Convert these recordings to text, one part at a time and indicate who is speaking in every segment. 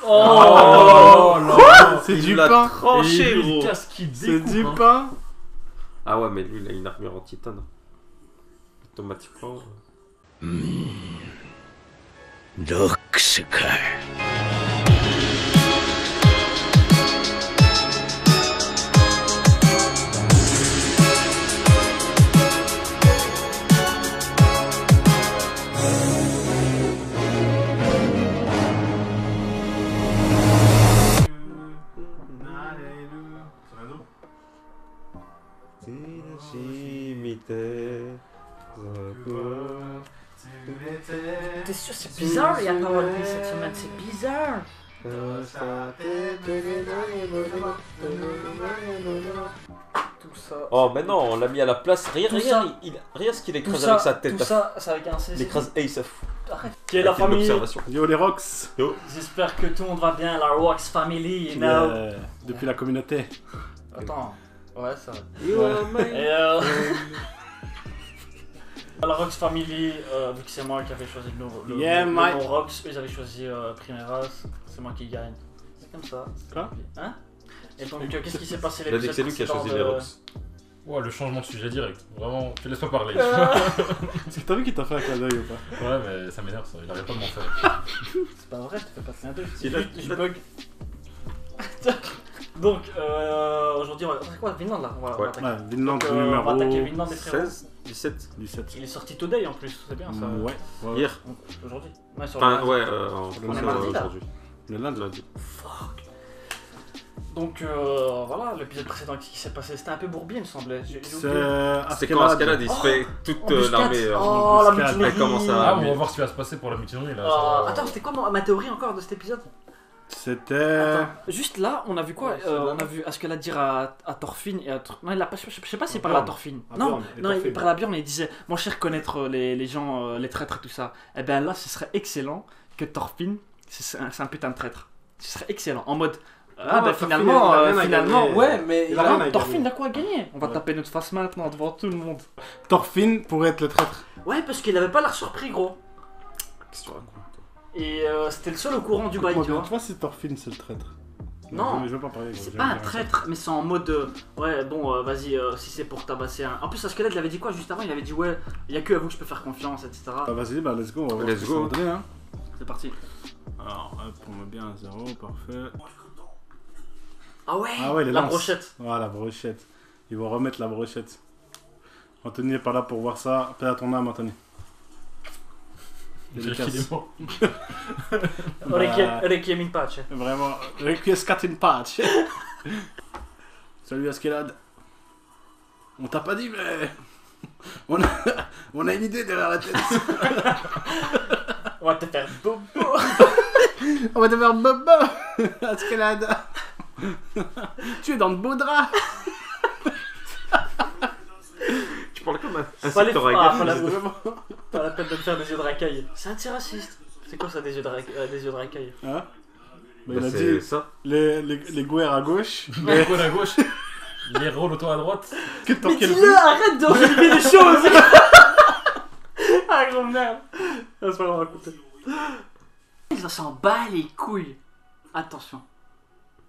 Speaker 1: Oh non.
Speaker 2: C'est
Speaker 3: Il
Speaker 2: du
Speaker 3: l'a
Speaker 2: pain.
Speaker 3: tranché,
Speaker 1: Et lui,
Speaker 3: gros.
Speaker 1: il casse qui
Speaker 2: C'est
Speaker 1: découpe.
Speaker 2: du
Speaker 1: hein.
Speaker 2: pain.
Speaker 3: Ah ouais, mais lui, il a une armure en titane. Automatiquement.
Speaker 4: ロックスか。
Speaker 5: T'es sûr, c'est bizarre, il n'y a pas One Piece cette semaine, c'est bizarre. Tout ça.
Speaker 3: Oh, mais non, on l'a mis à la place. Rien,
Speaker 5: Tout
Speaker 3: rien,
Speaker 5: ça.
Speaker 3: rien ce qu'il
Speaker 5: Tout
Speaker 3: écrase
Speaker 5: ça,
Speaker 3: avec sa tête.
Speaker 5: tout ça, c'est avec un C.
Speaker 3: Il écrase Ace of.
Speaker 5: Arrête.
Speaker 1: Qui est la
Speaker 3: Avec une
Speaker 1: famille.
Speaker 3: observation.
Speaker 2: Yo les Rocks.
Speaker 1: J'espère que tout le monde va bien, la Rocks Family, you know.
Speaker 2: Depuis la communauté.
Speaker 1: Attends, ouais, ça va.
Speaker 3: You are my-
Speaker 1: Et la Rocks Family, vu que c'est moi qui avais choisi le
Speaker 2: Yeah,
Speaker 1: nom
Speaker 2: mate.
Speaker 1: Rocks, eux ils avaient choisi Primeras, c'est moi qui gagne. C'est comme ça.
Speaker 2: Quoi?
Speaker 1: Hein? Et donc, qu'est-ce qui s'est passé
Speaker 3: Il a dit que c'est lui qui a choisi les rocks.
Speaker 6: Ouais, le changement de sujet direct. Vraiment, tu laisses pas parler.
Speaker 2: Est-ce que t'as vu qu'il t'a fait un clin d'œil ou pas?
Speaker 6: Ouais, mais ça m'énerve ça. Il arrête pas de m'en faire.
Speaker 1: C'est pas vrai, je te fais pas de clin d'œil.
Speaker 3: Il a-
Speaker 1: Je bug. Donc, aujourd'hui, c'est quoi, Vinland là? On va attaquer.
Speaker 2: Ouais, Vinland
Speaker 1: Donc, on va attaquer
Speaker 2: numéro
Speaker 1: Vinland des frérots.
Speaker 3: 16, 17.
Speaker 2: 17.
Speaker 1: Il est sorti today en plus, c'est bien ça.
Speaker 2: Ouais. Ouais.
Speaker 3: Hier.
Speaker 1: Aujourd'hui. Ouais, sur
Speaker 3: Enfin,
Speaker 1: le-
Speaker 3: ouais, en
Speaker 2: Le
Speaker 3: français
Speaker 1: mardi, là.
Speaker 3: aujourd'hui.
Speaker 2: Le lundi.
Speaker 3: Lundi.
Speaker 1: Donc voilà, l'épisode précédent, ce qui s'est passé, c'était un peu bourbier, il me semblait. J'ai
Speaker 2: C'est
Speaker 1: oublié.
Speaker 3: C'est quand Ascalade il se fait toute
Speaker 1: Embuscade.
Speaker 3: l'armée.
Speaker 1: Oh, la
Speaker 2: embuscade.
Speaker 1: mutinerie.
Speaker 3: Elle commence à-
Speaker 6: Ah, on
Speaker 3: mais-
Speaker 6: va voir ce qui va se passer pour la mutinerie là.
Speaker 1: Attends, c'était quoi ma théorie encore de cet épisode?
Speaker 2: C'était.
Speaker 1: Attends, juste là, on a vu quoi?
Speaker 2: Ouais, c'est
Speaker 1: On
Speaker 2: là.
Speaker 1: a vu Ascalade dire à Thorfinn et à non, il a pas, je sais pas s'il parlait à
Speaker 2: Bjorn.
Speaker 1: Thorfinn.
Speaker 2: À
Speaker 1: Non,
Speaker 2: Bjorn et
Speaker 1: non, il
Speaker 2: Thorfinn.
Speaker 1: parlait à Bjorn et il disait moi je sais reconnaître les gens, les traîtres et tout ça. Et ben là, ce serait excellent que Thorfinn, c'est un putain de traître. Ce serait excellent. En mode. Ah, ben
Speaker 2: Thorfinn,
Speaker 1: finalement,
Speaker 2: il a rien à
Speaker 1: finalement,
Speaker 2: gagner.
Speaker 1: ouais, mais
Speaker 2: Il a rien à
Speaker 1: Thorfinn
Speaker 2: gagner.
Speaker 1: a quoi à gagner? On va
Speaker 2: Ouais.
Speaker 1: taper notre face maintenant devant tout le monde.
Speaker 2: Thorfinn pourrait être le traître.
Speaker 1: Ouais, parce qu'il avait pas l'air surpris, gros.
Speaker 3: Qu'est-ce que tu racontes?
Speaker 1: Et c'était le seul au courant du bail,
Speaker 2: Écoute-moi
Speaker 1: tu
Speaker 2: bien,
Speaker 1: vois.
Speaker 2: tu vois si Thorfinn c'est le traître.
Speaker 1: Non.
Speaker 2: Je veux pas parler. gros,
Speaker 1: C'est
Speaker 2: je
Speaker 1: pas
Speaker 2: vais
Speaker 1: un
Speaker 2: dire ça.
Speaker 1: traître, mais c'est en mode ouais, bon, vas-y, si c'est pour tabasser un. En plus, Ascalade, il avait dit quoi juste avant? Il avait dit ouais, il y a que à vous que je peux faire confiance, etc.
Speaker 2: Bah vas-y, bah let's go. On va voir
Speaker 3: Let's
Speaker 2: ce que
Speaker 3: go.
Speaker 2: ça va donner, hein.
Speaker 1: C'est parti.
Speaker 2: Alors, hop, on met bien un 0, parfait.
Speaker 1: Ah ouais,
Speaker 2: Ah ouais, les
Speaker 1: la
Speaker 2: lances.
Speaker 1: brochette.
Speaker 2: Voilà, la brochette. Ils vont remettre la brochette. Anthony est pas là pour voir ça. Paix à ton âme, Anthony.
Speaker 6: J'ai qu'il est mort.
Speaker 1: Requiem in pace.
Speaker 2: Vraiment, Requiescat in patch. Salut Askelad. On t'a pas dit, mais. On a une idée derrière la tête.
Speaker 1: On va te faire bobo.
Speaker 2: On va te faire bobo, Askelad. Tu es dans de beaux draps.
Speaker 3: Tu parles comme un
Speaker 1: Fallait
Speaker 3: secteur à
Speaker 1: ah,
Speaker 3: gaffe.
Speaker 1: fallait pas la peine de me faire des yeux de racaille. C'est anti-raciste. C'est quoi ça, des yeux de racaille?
Speaker 2: Hein? Bah,
Speaker 3: Bah,
Speaker 2: il a
Speaker 3: c'est
Speaker 2: dit
Speaker 3: ça.
Speaker 2: les gouères à gauche.
Speaker 6: Les rôles à gauche, les rôles auto à droite.
Speaker 2: Que tant
Speaker 1: Mais
Speaker 2: qu'elle
Speaker 1: dis-le, arrête de relever les choses. Ah, gros merde. C'est pas grave, écoutez. Ça s'en bat les couilles. Attention.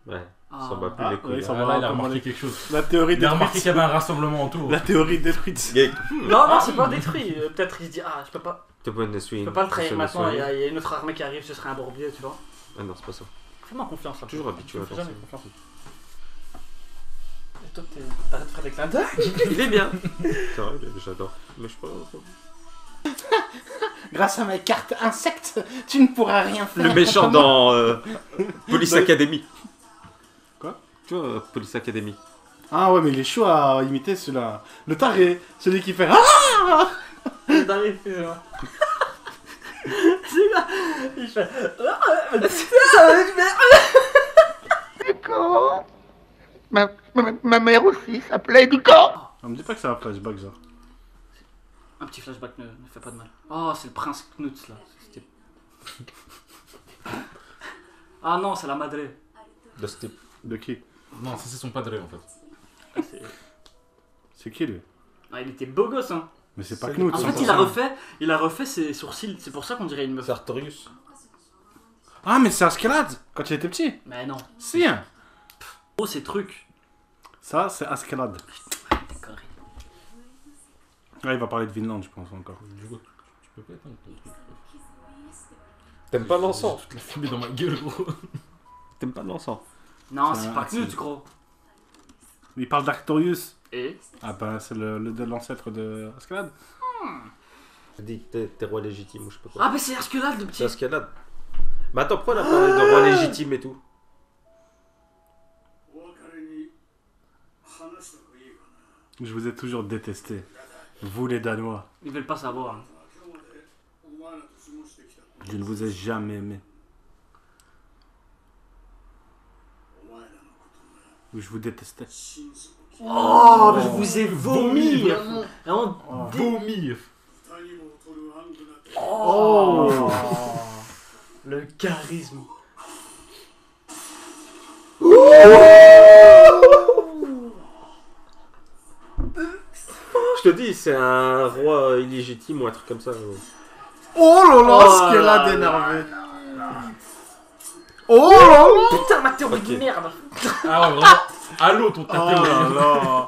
Speaker 3: Ouais,
Speaker 1: Ah.
Speaker 3: ça bat plus
Speaker 2: Ah,
Speaker 3: les
Speaker 2: ouais,
Speaker 3: couilles.
Speaker 2: ça
Speaker 6: Ah,
Speaker 2: va
Speaker 6: là, il a
Speaker 2: pas
Speaker 6: remarqué
Speaker 2: mal.
Speaker 6: quelque chose.
Speaker 2: La théorie
Speaker 6: Il a remarqué qu'il y
Speaker 2: détruite.
Speaker 6: avait un rassemblement autour.
Speaker 2: La théorie détruite.
Speaker 3: Gay.
Speaker 1: Non, non, c'est pas détruit. Peut-être il se dit ah, je peux pas le trahir maintenant. Il y a une autre armée qui arrive, ce serait un bourbier, tu vois.
Speaker 3: Ah non, c'est pas ça.
Speaker 1: Fais-moi confiance là.
Speaker 3: Toujours habitué à
Speaker 1: Fais
Speaker 3: faire
Speaker 1: jamais
Speaker 3: ça.
Speaker 1: confiance. Et toi, t'arrêtes de faire des clins d'œil.
Speaker 3: Il est bien. C'est vrai, j'adore. Mais je sais pas.
Speaker 2: Grâce à ma carte insecte, tu ne pourras rien faire.
Speaker 3: Le méchant dans Police Academy.
Speaker 2: Quoi?
Speaker 3: Tu vois, Police Academy.
Speaker 2: Ah ouais, mais il est chaud à imiter celui-là. Le taré, celui qui fait ah.
Speaker 1: D'arriver, excusez-moi. C'est quoi? Il fait.
Speaker 4: Nico. Ma mère aussi s'appelait Nico.
Speaker 2: On me dit pas que c'est un flashback ça.
Speaker 1: Un petit flashback ne fait pas de mal. Oh, c'est le prince Knut là. C'était- Ah non, c'est la madre.
Speaker 3: De ce type.
Speaker 2: De qui?
Speaker 6: Non, ça c'est son padré en fait.
Speaker 1: Ah, c'est-
Speaker 2: C'est qui lui?
Speaker 1: Ah, il était beau gosse, hein.
Speaker 2: Mais c'est pas
Speaker 6: C'est-
Speaker 2: Knut.
Speaker 1: En fait,
Speaker 2: 100%.
Speaker 1: il a refait ses sourcils. C'est pour ça qu'on dirait une meuf.
Speaker 3: Sartorius.
Speaker 2: Ah, mais c'est Askeladd quand il était petit.
Speaker 1: Mais non.
Speaker 2: Si, hein.
Speaker 1: Oh, ces trucs.
Speaker 2: Ça, c'est Askeladd.
Speaker 1: Des conneries.
Speaker 2: Ah, il va parler de Vinland, je pense, encore.
Speaker 6: Du coup, tu peux pas éteindre ton truc.
Speaker 3: T'aimes pas l'encens?
Speaker 6: Tu l'as fumé dans ma gueule, gros.
Speaker 3: T'aimes pas l'encens?
Speaker 1: Non,
Speaker 2: C'est
Speaker 1: c'est
Speaker 2: un
Speaker 1: pas
Speaker 2: accident.
Speaker 1: Knut, gros.
Speaker 2: Il parle d'Arctorius.
Speaker 1: Et
Speaker 2: Ah, bah, c'est l'ancêtre de Askeladd.
Speaker 3: Je dis que t'es roi légitime ou je sais pas quoi.
Speaker 1: Ah, mais c'est Askeladd, le
Speaker 3: C'est
Speaker 1: petit.
Speaker 3: Askeladd. Mais attends, pourquoi on a parlé de roi légitime et tout?
Speaker 2: Je vous ai toujours détesté. Vous, les Danois.
Speaker 1: Ils veulent pas savoir.
Speaker 2: Je ne vous ai jamais aimé. Je vous détestais.
Speaker 1: Oh, mais je vous ai vomi. Vraiment.
Speaker 6: Vomir.
Speaker 1: Oh. Le charisme.
Speaker 3: Je te dis, c'est un roi illégitime ou un truc comme ça.
Speaker 2: Oh là là,
Speaker 1: Oh
Speaker 2: ce qu'elle
Speaker 1: là
Speaker 2: a
Speaker 1: là
Speaker 2: d'énervé. Oh là là.
Speaker 1: Putain, ma théorie de
Speaker 3: Ok.
Speaker 1: merde.
Speaker 6: Ah ouais, vraiment. Allô, ton
Speaker 2: Oh
Speaker 6: tapé.
Speaker 2: là là.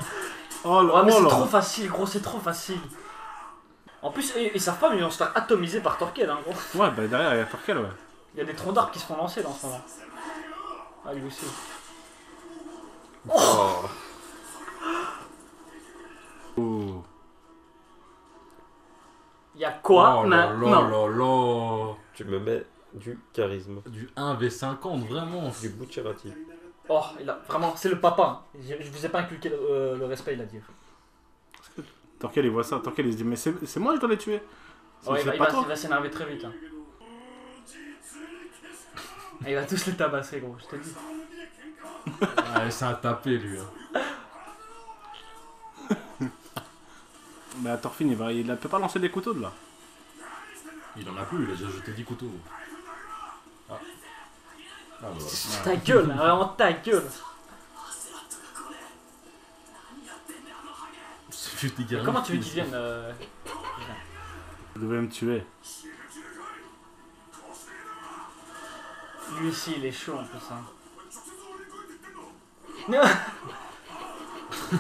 Speaker 2: Oh là
Speaker 1: Ouais, mais
Speaker 2: oh
Speaker 1: c'est
Speaker 2: là.
Speaker 1: trop facile, gros, c'est trop facile. En plus, ils savent pas, mais ils vont se faire atomiser par Torquel, hein, gros.
Speaker 2: Ouais, bah derrière, il y a Torquel, ouais.
Speaker 1: Il y a des troncs d'arbres qui se font lancer dans ce moment. Ah, lui aussi.
Speaker 3: Oh.
Speaker 2: Oh.
Speaker 1: Il y a quoi
Speaker 6: Oh là là
Speaker 1: maintenant?
Speaker 6: là là.
Speaker 3: Tu me mets du charisme.
Speaker 6: Du 1v50, vraiment.
Speaker 3: Du Bucciarati.
Speaker 1: Oh, vraiment, c'est le papa. Je vous ai pas inculqué le respect, il a dit.
Speaker 2: Torquel, il voit ça. Torquel, il se dit, mais c'est moi, je dois les tuer.
Speaker 1: Ouais,
Speaker 2: C'est
Speaker 1: il
Speaker 2: pas toi.
Speaker 1: va s'énerver très vite. Hein. Et il va tous les tabasser, gros, je te dis.
Speaker 6: Ouais, c'est un tapé, lui. Hein.
Speaker 2: Mais Thorfinn, il ne peut pas lancer des couteaux de là.
Speaker 6: Il en a plus, il a déjà jeté 10 couteaux. Ah. Ah bah voilà.
Speaker 1: Ta gueule, hein, vraiment ta gueule.
Speaker 6: C'est juste des guerriers.
Speaker 1: Comment tu veux qu'ils viennent
Speaker 2: Vous devez me tuer.
Speaker 1: Lui aussi, il est chaud en plus. Hein.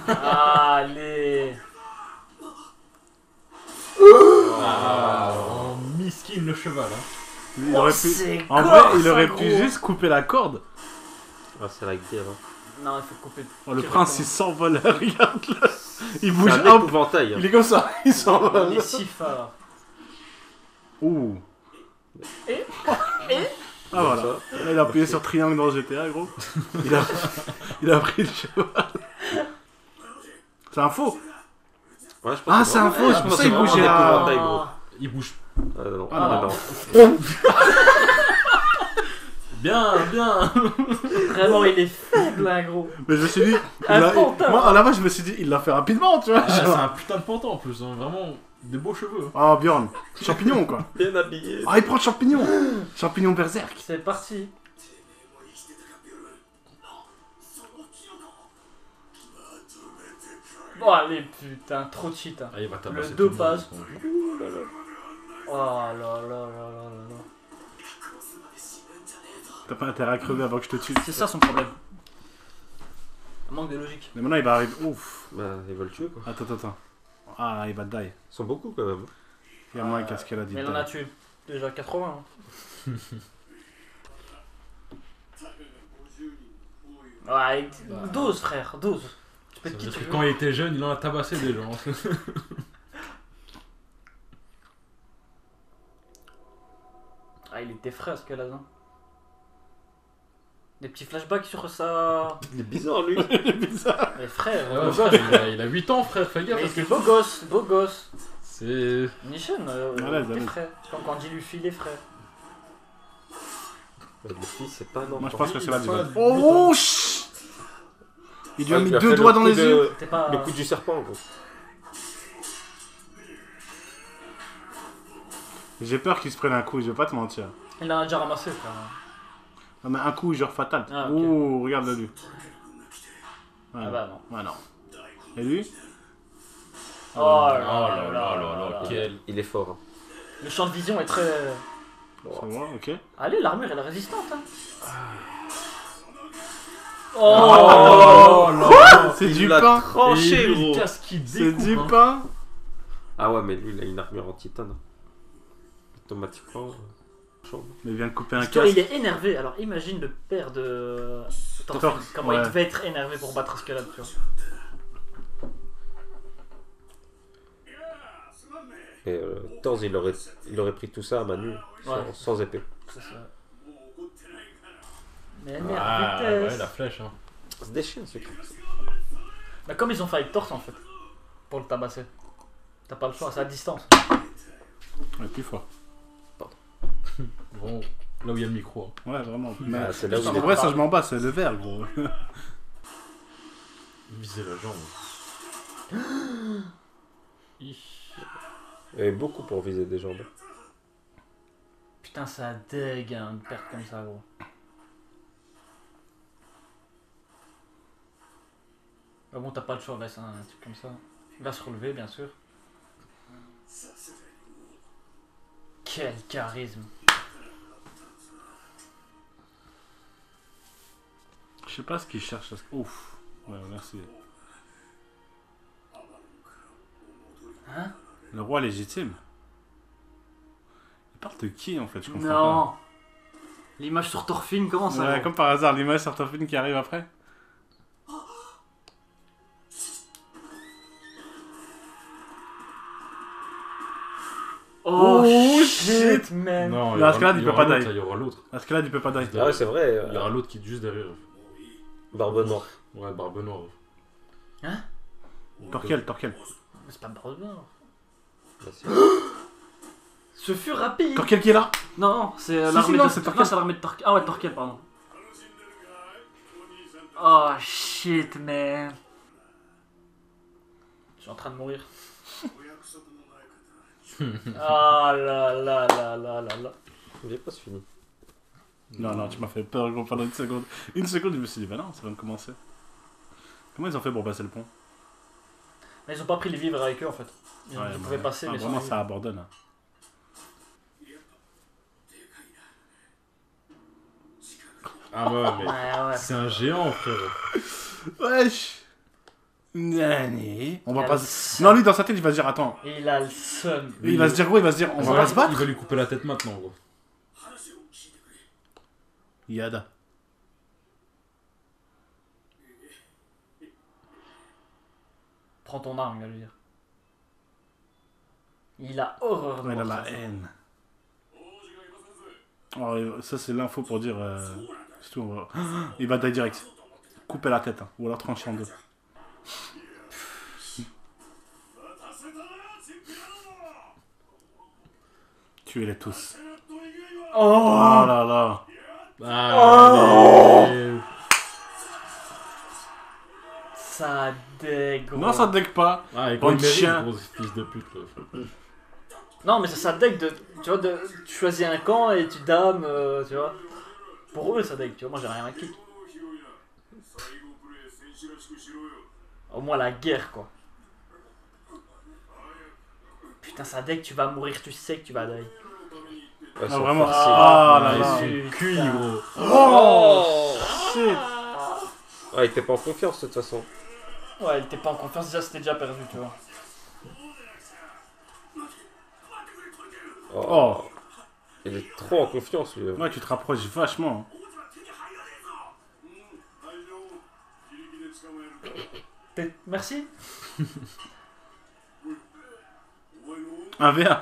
Speaker 1: Allez.
Speaker 6: Ah, oh, miskin le cheval. Hein.
Speaker 2: Il
Speaker 1: Oh,
Speaker 2: aurait pu...
Speaker 1: c'est
Speaker 2: En
Speaker 1: gore,
Speaker 2: vrai, il
Speaker 1: ça,
Speaker 2: aurait
Speaker 1: gros.
Speaker 2: pu juste couper la corde.
Speaker 3: Ah, c'est la guerre. Hein.
Speaker 1: Non, il faut couper.
Speaker 2: Oh, le prince, il s'envole. Regarde là. Il
Speaker 3: C'est
Speaker 2: bouge
Speaker 3: un
Speaker 2: hop.
Speaker 3: épouvantail. Hein.
Speaker 2: Il est comme ça. Il
Speaker 1: Il
Speaker 2: s'envole.
Speaker 1: est si fort.
Speaker 2: Ouh.
Speaker 1: Et
Speaker 2: Ah voilà.
Speaker 3: Ça.
Speaker 2: Là, il a appuyé sur triangle dans GTA, gros. Il a pris le cheval. C'est un faux.
Speaker 3: Ouais, je pense
Speaker 2: Ah,
Speaker 3: que
Speaker 2: c'est un faux.
Speaker 3: Ouais,
Speaker 2: C'est
Speaker 3: je
Speaker 2: pour
Speaker 3: pense
Speaker 2: ça
Speaker 3: que
Speaker 2: qu'il
Speaker 3: c'est
Speaker 2: bougeait
Speaker 3: vraiment un
Speaker 2: là.
Speaker 3: épouvantail, gros.
Speaker 6: Il bouge.
Speaker 3: Ah non,
Speaker 1: Ah,
Speaker 3: ah,
Speaker 1: non.
Speaker 3: non.
Speaker 6: Bien, bien.
Speaker 1: Vraiment, il est faible, hein, gros.
Speaker 2: Mais je me suis dit.
Speaker 1: Un pantin.
Speaker 2: Moi, à la base, je me suis dit, il l'a fait rapidement, tu vois.
Speaker 6: Ah, c'est
Speaker 2: genre.
Speaker 6: un putain de pantin en plus, hein. Vraiment des beaux cheveux. Hein.
Speaker 2: Ah, Bjorn. Champignon, quoi.
Speaker 3: Bien habillé.
Speaker 2: Ah, il prend le champignon. Champignon berserk.
Speaker 1: C'est parti. Bon, allez, putain, trop de cheat. Hein.
Speaker 6: Ah, il va tabasser
Speaker 1: Le
Speaker 6: tout monde,
Speaker 1: dopage.
Speaker 6: ce con.
Speaker 1: Oh là là là là là.
Speaker 2: T'as pas intérêt à crever avant que je te tue.
Speaker 1: C'est ça son problème. Un manque de logique.
Speaker 2: Mais maintenant, il va arriver. Ouf.
Speaker 3: Bah, ils veulent le tuer, quoi.
Speaker 2: Attends. Ah, il va die.
Speaker 3: Ils sont beaucoup, quand même.
Speaker 2: Il y a moins qu'à ce qu'elle a dit.
Speaker 1: Mais il en a tué déjà 80. Hein. Ouais, 12 frère, 12. Tu peux
Speaker 6: Ça
Speaker 1: être
Speaker 6: veut
Speaker 1: qui
Speaker 6: dire
Speaker 1: tu
Speaker 6: que
Speaker 1: veux.
Speaker 6: quand il était jeune, il en a tabassé des gens.
Speaker 1: Ah, il était frais ce qu'elle a. Des petits flashbacks sur ça.
Speaker 3: Il est bizarre, lui.
Speaker 1: Mais frère,
Speaker 6: Ah ouais,
Speaker 1: beau
Speaker 6: frère,
Speaker 1: gosse.
Speaker 6: il a 8 ans, frère, fais gaffe.
Speaker 1: Mais
Speaker 6: Parce que
Speaker 1: c'est beau gosse, beau gosse.
Speaker 6: c'est.
Speaker 1: Nishan,
Speaker 2: Allez,
Speaker 1: t'es
Speaker 2: allez.
Speaker 1: frais. C'est comme quand Dilufi, il est frais.
Speaker 3: Le fils, c'est pas un
Speaker 2: Moi, je
Speaker 3: enfant.
Speaker 2: pense que c'est là
Speaker 6: il
Speaker 2: du
Speaker 6: a
Speaker 2: vol.
Speaker 6: pas
Speaker 2: Oh, chut. Il lui a
Speaker 3: Ouais,
Speaker 2: mis
Speaker 3: il a
Speaker 2: 2
Speaker 3: fait
Speaker 2: doigts
Speaker 3: le
Speaker 2: dans
Speaker 3: coup
Speaker 2: les yeux.
Speaker 1: T'es pas.
Speaker 3: Le coup du serpent, gros.
Speaker 2: J'ai peur qu'il se prenne un coup, je vais pas te mentir.
Speaker 1: Il en a déjà ramassé, frère.
Speaker 2: Non, mais un coup, genre fatal.
Speaker 1: Ah, ok.
Speaker 2: Ouh, regarde lui.
Speaker 1: Ah bah non.
Speaker 2: Ouais, non. Et lui?
Speaker 1: Oh
Speaker 6: Oh
Speaker 1: là
Speaker 6: là là là là,
Speaker 1: là.
Speaker 6: quel.
Speaker 3: Il est fort. Hein.
Speaker 1: Le champ de vision est très.
Speaker 2: Ça va, ok.
Speaker 1: Allez, l'armure elle est résistante. Hein.
Speaker 6: Oh là.
Speaker 2: C'est
Speaker 3: Il
Speaker 2: du
Speaker 3: l'a
Speaker 2: pain.
Speaker 3: tranché,
Speaker 6: Et lui,
Speaker 3: gros.
Speaker 6: il casse qui
Speaker 2: C'est
Speaker 6: découpe.
Speaker 2: du
Speaker 6: hein.
Speaker 2: pain.
Speaker 3: Ah ouais, mais lui, il a une armure en titane. Automatiquement. Chaud.
Speaker 2: Mais il vient de couper un
Speaker 1: Toi, il
Speaker 2: casque.
Speaker 1: est énervé, alors imagine le père de Thorfinn,
Speaker 2: Thor,
Speaker 1: comment
Speaker 2: ouais.
Speaker 1: il devait être énervé pour battre Escalade, tu vois.
Speaker 3: Et Thor, il aurait pris tout ça à main nue, sans épée.
Speaker 1: C'est ça. Mais
Speaker 6: Ah
Speaker 1: vitesse.
Speaker 6: ouais, la flèche. Hein.
Speaker 3: C'est des chiens, ce truc.
Speaker 1: Bah, comme ils ont fait avec Thor en fait, pour le tabasser. T'as pas le choix, c'est à distance.
Speaker 2: Ouais, plus fort.
Speaker 6: Bon, là où il y a le micro. Hein.
Speaker 2: Ouais, vraiment. Mais
Speaker 3: Ah, c'est là où
Speaker 2: en
Speaker 3: il est.
Speaker 2: vrai, ça je m'en bats, c'est le verre, gros.
Speaker 6: Viser la jambe.
Speaker 3: Il y avait beaucoup pour viser des jambes.
Speaker 1: Putain, ça dégue hein, de perdre comme ça, gros. Bah bon, t'as pas le choix, là, c'est un truc comme ça. Il va se relever, bien sûr. Quel charisme.
Speaker 2: Je sais pas ce qu'il cherche. Ouf. Ouais, merci.
Speaker 1: Hein?
Speaker 2: Le roi légitime. Il parle de qui en fait? Je comprends
Speaker 1: Non. L'image sur Thorfinn, comment
Speaker 2: pas.
Speaker 1: ça
Speaker 2: Ouais,
Speaker 1: va?
Speaker 2: comme par hasard, l'image sur ton film qui arrive après.
Speaker 1: Oh,
Speaker 2: Oh,
Speaker 1: shit, man.
Speaker 6: Non,
Speaker 2: Là, Escalade, il peut pas
Speaker 6: l'autre,
Speaker 2: die.
Speaker 6: Il y aura l'autre.
Speaker 2: Parce que là, il peut pas die.
Speaker 3: Ah ouais, c'est vrai.
Speaker 6: Il y aura l'autre qui est juste derrière.
Speaker 3: Barbe noire.
Speaker 6: Ouais, barbe noire.
Speaker 1: Hein?
Speaker 2: Torquel.
Speaker 1: C'est pas Barbe-Noire.
Speaker 3: Bah, si.
Speaker 1: Ce fut rapide.
Speaker 2: Torquel qui est là?
Speaker 1: Non, non, c'est
Speaker 2: Si,
Speaker 1: l'armée
Speaker 2: non,
Speaker 1: de...
Speaker 2: c'est Torquel.
Speaker 1: Non, c'est l'armée de Torquel. Ah ouais, Torquel, pardon. Oh shit, man. Je suis en train de mourir. Ah là là là là là là.
Speaker 3: J'ai pas fini.
Speaker 2: Non, tu m'as fait peur gros, pendant une seconde. Une seconde, je me suis dit, bah non, ça vient de commencer. Comment ils ont fait pour passer le pont?
Speaker 1: Mais ils ont pas pris les vivres avec eux en fait. Ils
Speaker 2: Ouais,
Speaker 1: pouvaient
Speaker 2: mais-
Speaker 1: passer,
Speaker 2: ah,
Speaker 1: mais
Speaker 2: vraiment,
Speaker 1: sans
Speaker 2: ça abandonne. Hein.
Speaker 6: Ah ouais, mais
Speaker 1: Ouais.
Speaker 6: c'est un géant, frère.
Speaker 2: Wesh. Nani. On va
Speaker 1: Il a
Speaker 2: pas.
Speaker 1: le seum.
Speaker 2: Non, lui dans sa tête, il va se dire, attends.
Speaker 1: Il a le seum.
Speaker 2: Il va se dire, gros, il va se dire, on va pas se
Speaker 6: Il
Speaker 2: battre.
Speaker 6: va lui couper la tête maintenant, gros.
Speaker 2: Yada.
Speaker 1: Prends ton arme, il va lui dire. Il a horreur de
Speaker 2: Ouais, il a
Speaker 1: voir
Speaker 2: la
Speaker 1: ça.
Speaker 2: haine. Oh, ça, c'est l'info pour dire. C'est tout, on va... Il va die direct. Couper la tête, hein, ou alors trancher en deux. Tuez-les tous.
Speaker 1: Oh,
Speaker 2: Oh là là.
Speaker 6: Ah,
Speaker 1: ça dégue, gros.
Speaker 2: Non, ça te deck pas.
Speaker 6: Ah, et
Speaker 2: Bon
Speaker 6: quand il mérite,
Speaker 2: chien.
Speaker 6: gros fils de pute, là.
Speaker 1: Non, mais ça dégue de. Tu vois, tu choisis un camp et tu dames, tu vois. Pour eux, ça dégue, tu vois. Moi, j'ai rien à kick. Au moins, la guerre, quoi. Putain, ça dégue, tu vas mourir, tu sais que tu vas die.
Speaker 3: Ouais,
Speaker 2: Ah, vraiment.
Speaker 3: farcis.
Speaker 2: Ah là
Speaker 6: Ouais,
Speaker 2: là.
Speaker 6: c'est cuit, gros.
Speaker 2: Oh shit.
Speaker 3: Ah, il était pas en confiance de toute façon.
Speaker 1: Ouais, il était pas en confiance, déjà, c'était déjà perdu, tu vois.
Speaker 2: Oh.
Speaker 3: Il est trop en confiance, lui.
Speaker 2: Ouais, tu te rapproches vachement.
Speaker 1: Merci.
Speaker 2: 1v1.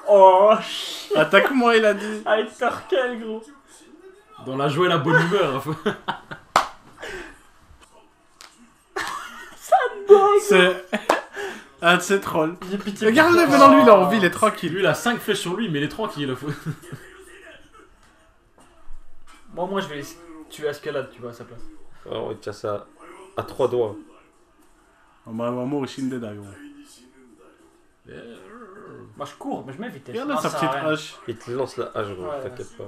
Speaker 1: Oh, shit.
Speaker 2: Attaque-moi, il a dit.
Speaker 1: Avec Torquel, gros.
Speaker 6: Dans la joie et la bonne humeur.
Speaker 2: C'est un de ces trolls.
Speaker 1: J'ai pitié.
Speaker 2: Regarde-le, maintenant lui, il a envie, il est tranquille.
Speaker 6: Lui, il a 5 flèches sur lui, mais il est tranquille.
Speaker 1: Moi, je vais tuer Escalade, tu vois, à sa place.
Speaker 3: Alors, il tient ça à 3 doigts.
Speaker 2: On va mourir au Shindeda, gros.
Speaker 1: Moi, je cours, mais je mets vitesse.
Speaker 2: Regarde là
Speaker 1: Non,
Speaker 2: sa
Speaker 1: ça sert
Speaker 2: petite
Speaker 1: à rien.
Speaker 2: hache.
Speaker 3: Il te lance la hache, gros,
Speaker 1: Ouais,
Speaker 3: t'inquiète pas.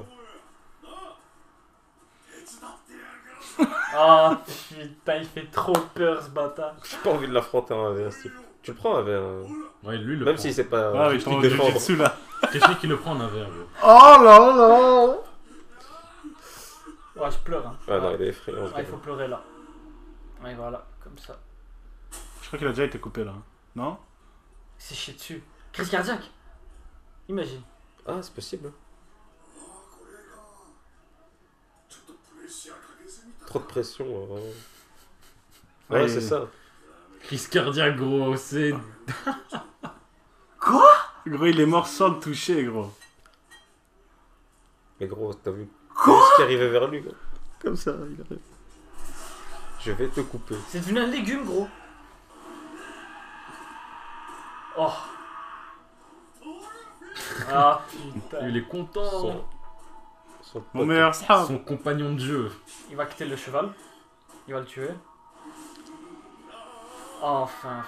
Speaker 1: Ah, putain, il fait trop peur, ce bâtard.
Speaker 3: J'ai pas envie de l'affronter en 1v1. Tu le prends en 1v1.
Speaker 6: Ouais, lui, le
Speaker 3: Même
Speaker 6: prend.
Speaker 3: si c'est pas.
Speaker 2: Ah oui,
Speaker 3: tu
Speaker 2: ton
Speaker 3: te défends.
Speaker 2: jujitsu là.
Speaker 6: Quelqu'un qui le prend en un verre, gros.
Speaker 2: Oh là là.
Speaker 1: Ouais, je pleure. Hein.
Speaker 3: Ah non, il est effrayant.
Speaker 1: Ouais, il faut pleurer là. Ouais, voilà, comme ça.
Speaker 2: Je crois qu'il a déjà été coupé là. Non?
Speaker 1: C'est chié dessus. Crise cardiaque. Imagine.
Speaker 3: Ah, c'est possible. Trop de pression, vraiment. Ouais,
Speaker 2: Ouais.
Speaker 3: c'est ça.
Speaker 6: Crise cardiaque, gros, c'est...
Speaker 2: Gros, il est mort sans le toucher, gros.
Speaker 3: Mais gros, t'as vu ce qui arrivait vers lui, gros.
Speaker 2: Comme ça, il arrive.
Speaker 3: Je vais te couper.
Speaker 1: C'est devenu un légume, gros. Oh. Ah putain.
Speaker 6: Il est content.
Speaker 3: Son
Speaker 2: Mon
Speaker 3: pote.
Speaker 2: meilleur sahab.
Speaker 6: Son compagnon de jeu.
Speaker 1: Il va quitter le cheval. Il va le tuer. Enfin.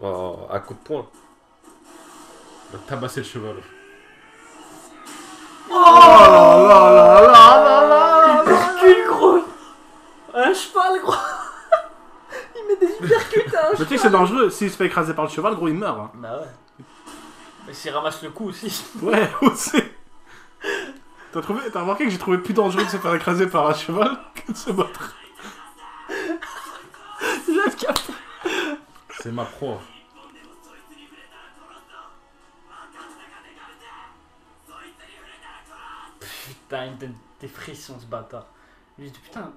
Speaker 3: Oh, à coup de poing.
Speaker 6: Il va tabasser le cheval.
Speaker 1: Percule, gros. Un cheval, gros. Il met des hypercutes à un
Speaker 2: Mais tu sais que c'est dangereux. S'il se fait écraser par le cheval, gros, il meurt. Hein.
Speaker 1: Bah ouais. Mais s'il ramasse le coup aussi.
Speaker 2: Ouais, aussi. T'as remarqué que j'ai trouvé plus dangereux de se faire écraser par un cheval que de se battre.
Speaker 1: J'avais capté.
Speaker 6: C'est ma proie.
Speaker 1: Putain, il me donne des frissons ce bâtard. Lui, putain.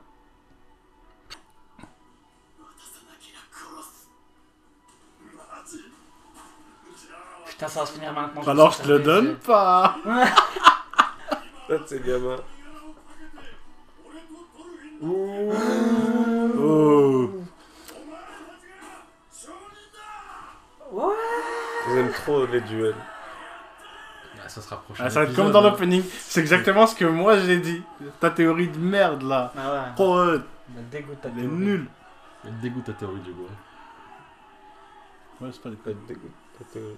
Speaker 1: Putain, ça va se finir maintenant.
Speaker 2: Alors je te le donne pas.
Speaker 3: Ah, c'est gamin.
Speaker 2: Oh.
Speaker 1: Ouais.
Speaker 3: J'aime trop les duels.
Speaker 6: Ah, ça se rapproche.
Speaker 2: Ah, ça va être comme dans l'opening. C'est exactement ce que moi j'ai dit. Ta théorie de merde là.
Speaker 1: Ah ouais.
Speaker 2: Oh,
Speaker 1: Me dégoûte ta
Speaker 2: elle est
Speaker 1: théorie.
Speaker 2: nulle.
Speaker 6: Elle te dégoûte ta théorie du gros.
Speaker 2: Ouais, c'est pas les
Speaker 3: Pas de dégoût. Pas de-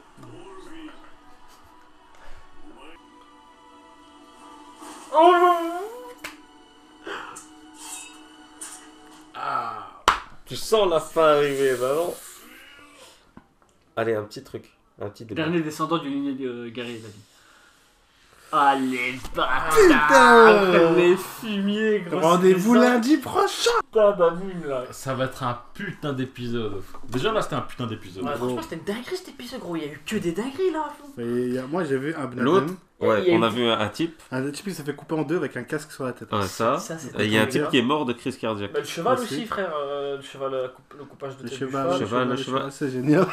Speaker 3: Tu sens la fin arriver, bah non. Allez, un petit truc. Un petit débat.
Speaker 1: Dernier descendant du lignée de guerrier de la vie. Allez,
Speaker 2: Putain.
Speaker 1: bâtard. Les fumiers, gros.
Speaker 2: Rendez-vous
Speaker 1: c'est ça.
Speaker 2: lundi prochain.
Speaker 1: Putain d'anime là.
Speaker 6: Ça va être un putain d'épisode. Déjà là, c'était un putain d'épisode.
Speaker 1: Ouais, franchement, c'était une dinguerie cet épisode, gros. Il y a eu que des dingueries là.
Speaker 2: Moi j'ai vu un
Speaker 3: L'autre,
Speaker 2: Bladen.
Speaker 3: ouais,
Speaker 1: Il y a
Speaker 3: on
Speaker 1: eu-
Speaker 3: a vu un type.
Speaker 2: Un type qui s'est fait couper en deux avec un casque sur la tête.
Speaker 3: Ouais, ça.
Speaker 1: Ça, c'est
Speaker 3: Et il y a un
Speaker 1: trop
Speaker 3: type
Speaker 1: bien.
Speaker 3: qui est mort de crise cardiaque.
Speaker 1: Bah, le cheval
Speaker 2: Aussi.
Speaker 1: aussi, frère. Le cheval, le coupage de
Speaker 2: Le
Speaker 1: tête
Speaker 2: cheval,
Speaker 1: du
Speaker 3: le cheval.
Speaker 2: c'est génial.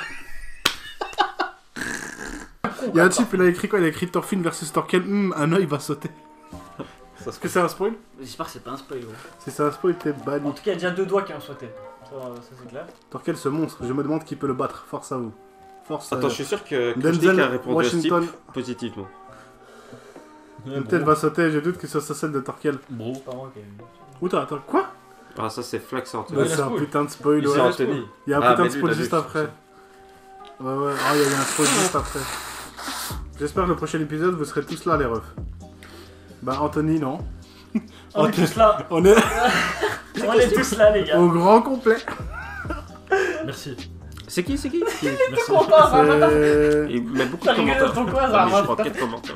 Speaker 2: Il y a un type, il a écrit quoi? Il a écrit Thorfinn versus Torkel. Un œil va sauter.
Speaker 3: Ça
Speaker 2: Est-ce que c'est un spoil?
Speaker 1: J'espère que c'est pas un spoil, gros.
Speaker 2: Si c'est un spoil, t'es banni.
Speaker 1: En tout cas, il y a déjà deux doigts qui ont sauté. Ça c'est clair.
Speaker 2: Torkel, ce monstre, je me demande qui peut le battre. Force à vous. Force
Speaker 3: Attends,
Speaker 2: à
Speaker 3: je suis sûr que
Speaker 2: Denzel
Speaker 3: Krustik a répondu à ce
Speaker 2: Washington.
Speaker 3: type positivement.
Speaker 2: Une tête va sauter, je doute que ce soit celle de Torkel.
Speaker 6: Bro.
Speaker 1: C'est pas moi qui ai
Speaker 2: Ouh, attends, quoi?
Speaker 3: Ah, ça c'est Flax et Anthony.
Speaker 6: Ouais,
Speaker 2: C'est un
Speaker 6: spoil.
Speaker 2: putain de spoil,
Speaker 3: C'est
Speaker 2: ouais.
Speaker 3: Anthony.
Speaker 2: Il y a un
Speaker 3: Ah,
Speaker 2: putain
Speaker 3: mais
Speaker 2: de
Speaker 3: lui,
Speaker 2: spoil
Speaker 3: il a
Speaker 2: juste
Speaker 3: vu,
Speaker 2: après. Ouais, ouais, ah, il y a eu un spoil juste après. J'espère que le prochain épisode, vous serez tous là, les refs. Bah, Anthony, non.
Speaker 1: On est tous là.
Speaker 2: On est
Speaker 1: On est tous là, les gars.
Speaker 2: au grand complet.
Speaker 6: Merci.
Speaker 3: C'est qui
Speaker 6: Merci.
Speaker 2: C'est...
Speaker 3: Il met beaucoup de
Speaker 1: T'as rigolé
Speaker 3: commentaires.
Speaker 1: de ton quoi,
Speaker 3: Ah,
Speaker 1: ça
Speaker 3: mais
Speaker 1: va,
Speaker 3: je crois
Speaker 1: putain.
Speaker 3: 4 commentaires.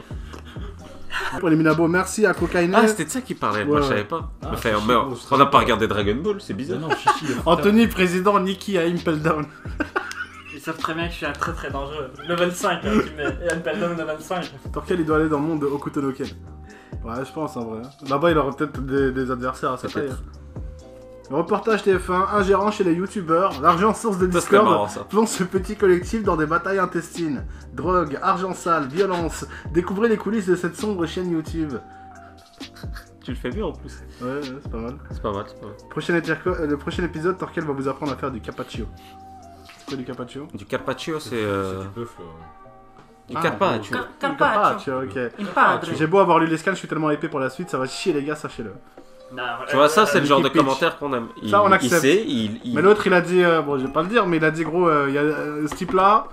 Speaker 2: Pour les Minabo, merci à Cocaine.
Speaker 3: Ah, c'était de ça qu'il parlait. Moi,
Speaker 2: Ouais,
Speaker 3: je savais
Speaker 2: ouais.
Speaker 3: pas.
Speaker 6: Ah,
Speaker 3: Enfin,
Speaker 6: chichi,
Speaker 3: meurt.
Speaker 6: gros,
Speaker 3: On n'a pas regardé Dragon Ball, c'est bizarre.
Speaker 6: Non, chichi. le
Speaker 2: Anthony, président, Nikki à Impel Down.
Speaker 1: Ils savent très bien que je suis un très très dangereux. Level 5, hein, tu mets. Et Impel Down level 5.
Speaker 2: Torkel, il doit aller dans le monde de Hokuto no Ken. Ouais, je pense en vrai. Là-bas, il aura peut-être des adversaires à sa taille.
Speaker 3: Peut-être.
Speaker 2: Reportage TF1, ingérant chez les youtubeurs, l'argent source de
Speaker 3: Ça serait marrant,
Speaker 2: Discord
Speaker 3: ça.
Speaker 2: plonge ce petit collectif dans des batailles intestines. Drogue, argent sale, violence. Découvrez les coulisses de cette sombre chaîne YouTube.
Speaker 3: Tu le fais bien en plus.
Speaker 2: Ouais, c'est pas mal.
Speaker 3: C'est pas mal, c'est pas mal.
Speaker 2: Le prochain épisode, Torkel va vous apprendre à faire du carpaccio. C'est quoi du carpaccio?
Speaker 3: Du carpaccio, c'est.
Speaker 6: C'est du bœuf.
Speaker 3: Du carpaccio.
Speaker 2: Du carpaccio, ok.
Speaker 1: Il parle.
Speaker 2: J'ai beau avoir lu les scans, je suis tellement épais pour la suite, ça va chier les gars, sachez-le.
Speaker 3: Tu vois, ça, c'est le genre de
Speaker 2: Nicky Pitch.
Speaker 3: commentaire qu'on aime. Il,
Speaker 2: Ça, on
Speaker 3: il
Speaker 2: accepte.
Speaker 3: sait, il.
Speaker 2: Mais l'autre il a dit, bon je vais pas le dire, mais il a dit gros, il y a ce type là,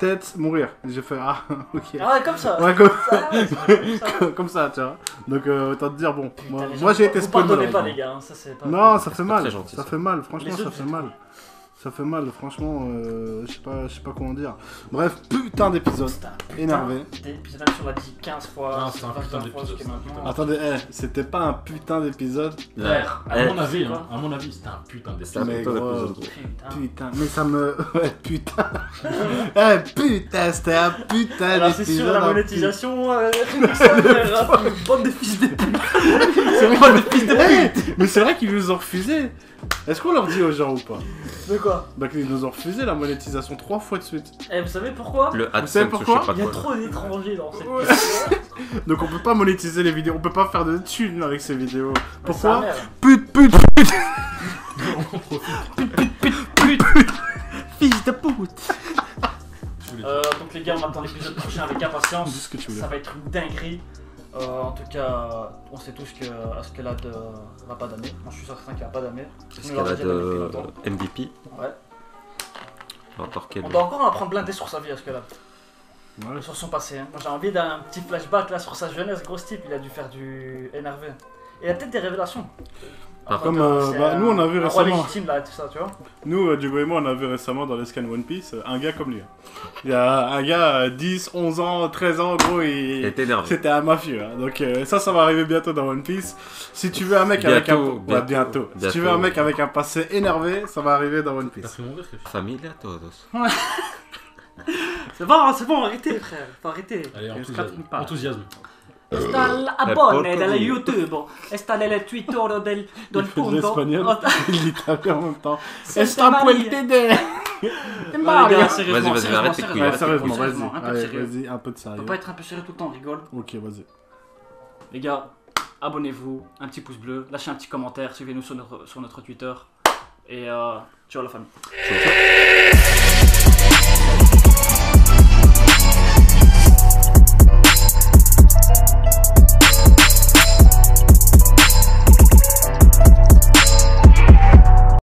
Speaker 2: tête, mourir. J'ai fait, ah ok.
Speaker 1: Ah ouais, comme ça.
Speaker 2: Ouais, comme,
Speaker 1: Ah ouais, c'est comme ça.
Speaker 2: comme ça, tu vois. Donc autant te dire, bon,
Speaker 1: Putain, les
Speaker 2: moi
Speaker 1: gens,
Speaker 2: j'ai été
Speaker 1: vous
Speaker 2: spoilé.
Speaker 1: pardonnez pas, les gars, hein, ça c'est pas.
Speaker 2: Non, ça fait
Speaker 3: pas
Speaker 2: mal,
Speaker 3: très gentil,
Speaker 2: ça
Speaker 3: ça.
Speaker 2: fait mal, franchement
Speaker 1: Les
Speaker 2: ça
Speaker 1: autres,
Speaker 2: fait
Speaker 1: c'est
Speaker 2: mal. Ça fait mal, franchement, je sais pas comment dire. Bref, putain d'épisode. Énervé.
Speaker 1: L'épisode, on l'a dit 15 fois.
Speaker 6: Non, c'est un
Speaker 1: 20
Speaker 6: putain
Speaker 1: fois
Speaker 6: d'épisode,
Speaker 1: jusqu'à maintenant.
Speaker 2: Attendez, c'était pas un putain d'épisode.
Speaker 1: Frère,
Speaker 6: À mon avis,
Speaker 1: quoi.
Speaker 6: hein, à mon avis, c'était un putain
Speaker 3: C'est un
Speaker 6: d'épisode.
Speaker 2: Mais
Speaker 3: putain
Speaker 2: gros,
Speaker 3: d'épisode.
Speaker 1: Putain.
Speaker 2: putain, mais ça me... Ouais, putain. Putain, c'était un putain
Speaker 1: Alors c'est
Speaker 2: d'épisode.
Speaker 1: sûr, la
Speaker 2: un
Speaker 1: monétisation, bande de fils de pute.
Speaker 2: C'est vrai qu'ils- mais c'est vrai qu'ils nous ont refusé. Est-ce qu'on leur dit aux gens ou pas?
Speaker 1: De quoi?
Speaker 2: Bah qu'ils nous ont refusé la monétisation 3 fois de suite.
Speaker 1: Eh, vous savez pourquoi?
Speaker 3: Le
Speaker 2: Vous savez
Speaker 3: AdSense, je
Speaker 2: pourquoi
Speaker 3: sais pas
Speaker 1: Il y a
Speaker 3: quoi.
Speaker 1: trop d'étrangers dans cette
Speaker 2: Ouais.
Speaker 1: vidéo.
Speaker 2: Donc on peut pas monétiser les vidéos, on peut pas faire de thunes avec ces vidéos.
Speaker 1: Sa
Speaker 2: Pourquoi?
Speaker 1: mère.
Speaker 2: Pute. Fils de pute.
Speaker 1: Donc les gars, on attend l'épisode prochain avec impatience.
Speaker 2: Dis ce que tu voulais.
Speaker 1: Ça va être une dinguerie. En tout cas, on sait tous que Askelad va pas damer. Moi je suis certain qu'il va pas damer.
Speaker 3: Est-ce qu'elle a de MVP?
Speaker 1: Ouais.
Speaker 3: Alors, quel...
Speaker 1: On doit encore en apprendre blindé sur sa vie, Askelad.
Speaker 2: Ouais.
Speaker 1: Sur son passé. Hein. Moi j'ai envie d'un petit flashback là sur sa jeunesse, gros type. Il a dû faire du NRV. Et il a peut-être des révélations.
Speaker 2: Comme,
Speaker 1: C'est
Speaker 2: bah, nous, on a vu
Speaker 1: un roi
Speaker 2: récemment.
Speaker 1: légitime là, tout ça, tu vois.
Speaker 2: Nous, Diogo et moi, on a vu récemment dans les scans One Piece un gars comme lui. Il y a un gars, 10, 11 ans, 13 ans, gros,
Speaker 3: Il est énervé.
Speaker 2: c'était un mafieux. Hein. Donc ça va arriver bientôt dans One Piece. Si tu veux un mec avec un... Ouais, bientôt. Si tu veux un mec avec un passé énervé, ça va arriver dans One
Speaker 6: T'as
Speaker 2: Piece.
Speaker 6: pris mon verre, Réfi?
Speaker 3: Familia todos.
Speaker 1: C'est bon, arrêtez frère, faut arrêter.
Speaker 6: Allez,
Speaker 2: Et
Speaker 6: enthousiasme.
Speaker 2: Scratch pas.
Speaker 6: Enthousiasme.
Speaker 1: Está abonne
Speaker 3: porca
Speaker 1: dalla
Speaker 3: di-
Speaker 1: YouTube, está nel Twitter del
Speaker 2: Il fait de
Speaker 1: punto.
Speaker 2: l'espagnol, il l'italien en même temps.
Speaker 1: C'est
Speaker 2: Esta
Speaker 1: Maria.
Speaker 2: puente de...
Speaker 1: Mario. Sérieusement,
Speaker 3: Vas-y, arrête tes couilles,
Speaker 2: Ouais,
Speaker 3: arrête tes
Speaker 2: sérieusement,
Speaker 3: couilles.
Speaker 2: vas-y.
Speaker 1: un peu
Speaker 2: Allez,
Speaker 1: sérieux.
Speaker 2: vas-y, un peu de
Speaker 1: On
Speaker 2: sérieux.
Speaker 1: peut pas être un peu sérieux tout le temps, on rigole.
Speaker 2: Ok, vas-y.
Speaker 1: Les gars, abonnez-vous, un petit pouce bleu, lâchez un petit commentaire, suivez-nous sur notre Twitter. Et ciao la famille.
Speaker 3: Ciao.